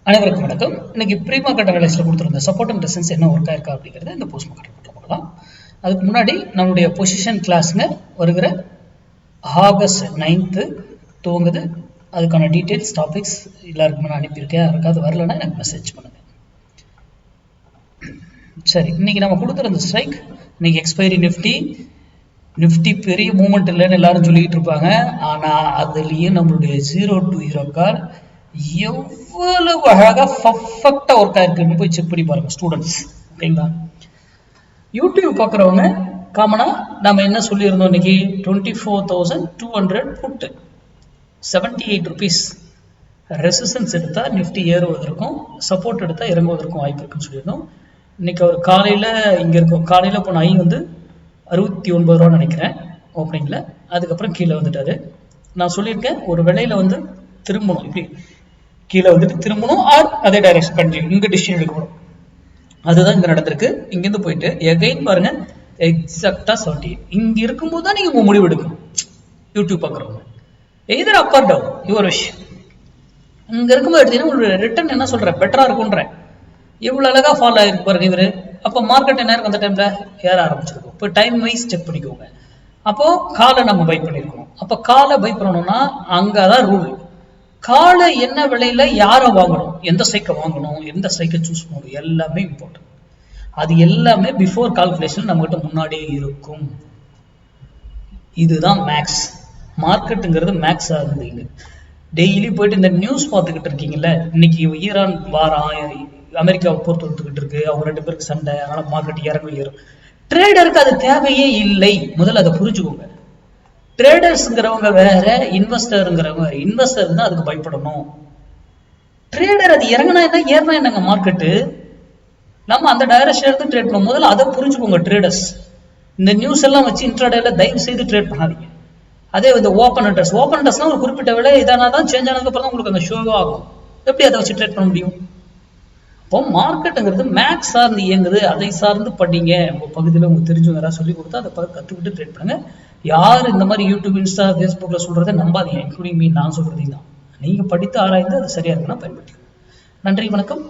அனைவருக்கும் வணக்கம். இன்னைக்கு ப்ரீ மார்க்கெட் அனலைஸ்ல கொடுத்துருந்த சப்போர்ட் அண்ட் ரெசிஸ்டன்ஸ் என்ன ஒர்க் ஆயிருக்கா அப்படிங்கிறத இந்த போஸ்ட் மார்க்கெட் பார்க்கலாம். அதுக்கு முன்னாடி நம்மளுடைய பொசிஷன் கிளாஸுங்க வருகிற ஆகஸ்ட் 9th துவங்குது. அதுக்கான டீட்டெயில்ஸ் டாபிக்ஸ் எல்லாருக்குமே நான் அனுப்பியிருக்கேன். யாருக்காவது வரலன்னா எனக்கு மெசேஜ் பண்ணுங்க. சரி, இன்னைக்கு நம்ம கொடுத்துருந்த ஸ்ட்ரைக், இன்னைக்கு எக்ஸ்பைரி நிஃப்டி பெரிய மூவ்மெண்ட் இல்லைன்னு எல்லாரும் சொல்லிட்டு இருப்பாங்க. ஆனா அதுலயும் நம்மளுடைய 0 to 0 கால் எவ்வளவு அழகா பர்ஃபெக்டா ஒர்க் ஆயிருக்குன்னு போய் செக் பண்ணி பாருங்க ஸ்டூடெண்ட்ஸ். ஓகேங்களா? யூடியூப் பாக்குறவங்க காமனா நம்ம என்ன சொல்லியிருந்தோம், இன்னைக்கு 24,200 புட்டு 78 rupees ரெசிஸ்டன்ஸ் எடுத்தா நிஃப்டி ஏறுவதற்கும் சப்போர்ட் எடுத்தா இறங்குவதற்கும் வாய்ப்பு இருக்குன்னு சொல்லியிருந்தோம். இன்னைக்கு அவர் காலையில இங்க இருக்கும், காலையில போன ஐ வந்து 69 ரூபா நினைக்கிறேன் ஓப்பனிங்ல. அதுக்கப்புறம் கீழே வந்துட்டாரு. நான் சொல்லியிருக்கேன் ஒரு வேளையில வந்து திரும்பணும், இப்படி கீழே வந்துட்டு திரும்பணும், ஆர் அதே டைரக்ஷன் கண்டினியூ, இங்க டிசிஷன் எடுக்கணும். அதுதான் இங்க நடந்திருக்கு. இங்கிருந்து போயிட்டு எகைன் பாருங்க எக்ஸாக்டா 70. இங்க இருக்கும்போது தான் நீங்க உங்க முடிவு எடுக்கணும். யூடியூப் பாக்குறவங்க எதர் up are down your wish. இங்க இருக்கும்போது எடுத்தீங்கன்னா ஒரு ரிட்டர்ன் என்ன சொல்ற பெட்டரா இருக்கும்ன்ற. இவ்வளவு அழகா ஃபாலோ ஆயிருக்கு பாருங்க இவரு. அப்ப மார்க்கெட் என்ன இருக்கும் அந்த டைம்ல ஏற ஆரம்பிச்சிருக்கும். இப்போ டைம் வைஸ் செக் பண்ணிக்கோங்க. அப்போ காலை நம்ம பை பண்ணிருக்கணும். அப்ப காலை பை பண்ணணும்னா அங்கதான் ரூல். காலை என்ன விலையில யாரை வாங்கணும், எந்த ஸ்ட்ரைக்கை வாங்கணும், எந்த ஸ்ட்ரைக்கை சூஸ் பண்ணணும், எல்லாமே இம்பார்ட்டன்ட். அது எல்லாமே பிஃபோர் கால்குலேஷன் நம்மகிட்ட முன்னாடியே இருக்கும். இதுதான் மேக்ஸ். மார்க்கெட்டுங்கிறது மேக்ஸா இருந்தீங்க. டெய்லி போயிட்டு இந்த நியூஸ் பார்த்துக்கிட்டு இருக்கீங்கல்ல, இன்னைக்கு ஈரான் வாரம் அமெரிக்காவை போர்த்து விட்டுக்கிட்டு இருக்கு, அவங்க 2 பேருக்கு சண்டை, அதனால மார்க்கெட் இறங்கும் ஏறும். ட்ரேடருக்கு அது தேவையே இல்லை. முதல்ல அதை புரிஞ்சுக்கோங்க. ட்ரேடர்ஸ்ங்கிறவங்க வேற, இன்வெஸ்டர்ங்கிறவங்க வேற. இன்வெஸ்டர் தான் அதுக்கு பயப்படணும். ட்ரேடர் அது இறங்கினா என்ன ஏறினா என்னங்க மார்க்கெட்டு, நம்ம அந்த டைரக்ஷன் எடுத்து ட்ரேட் பண்ணும். முதல்ல அதை புரிஞ்சுக்கோங்க ட்ரேடர்ஸ். இந்த நியூஸ் எல்லாம் வச்சு இன்ட்ராடேல தயவு செய்து ட்ரேட் பண்ணாதீங்க. அதே இந்த ஓப்பன் இன்ட்ரெஸ்ட்னா ஒரு குறிப்பிட்ட விலை இதானாதான் சேஞ்ச் ஆனதுக்கு அப்புறம் தான் உங்களுக்கு அந்த ஷோவா ஆகும். எப்படி அதை வச்சு ட்ரேட் பண்ண முடியும்? அப்போ மார்க்கெட்டுங்கிறது மேக்ஸ் சார்ந்து இயங்குது. அதை சார்ந்து படிங்க. உங்க பகுதியில் உங்களுக்கு தெரிஞ்சவங்க யாராவது சொல்லி கொடுத்தா அதை கற்றுக்கிட்டு ட்ரேட் பண்ணுங்க. யார் இந்த மாதிரி யூடியூப், இன்ஸ்டா, ஃபேஸ்புக்ல சொல்றதை நம்பாதீங்க. இன்க்ளூடிங் மீ, நான் சொல்றதையும் தான். நீங்க படித்து ஆராய்ந்து அது சரியா இருக்குன்னா பயன்படுத்திக்கணும். நன்றி, வணக்கம்.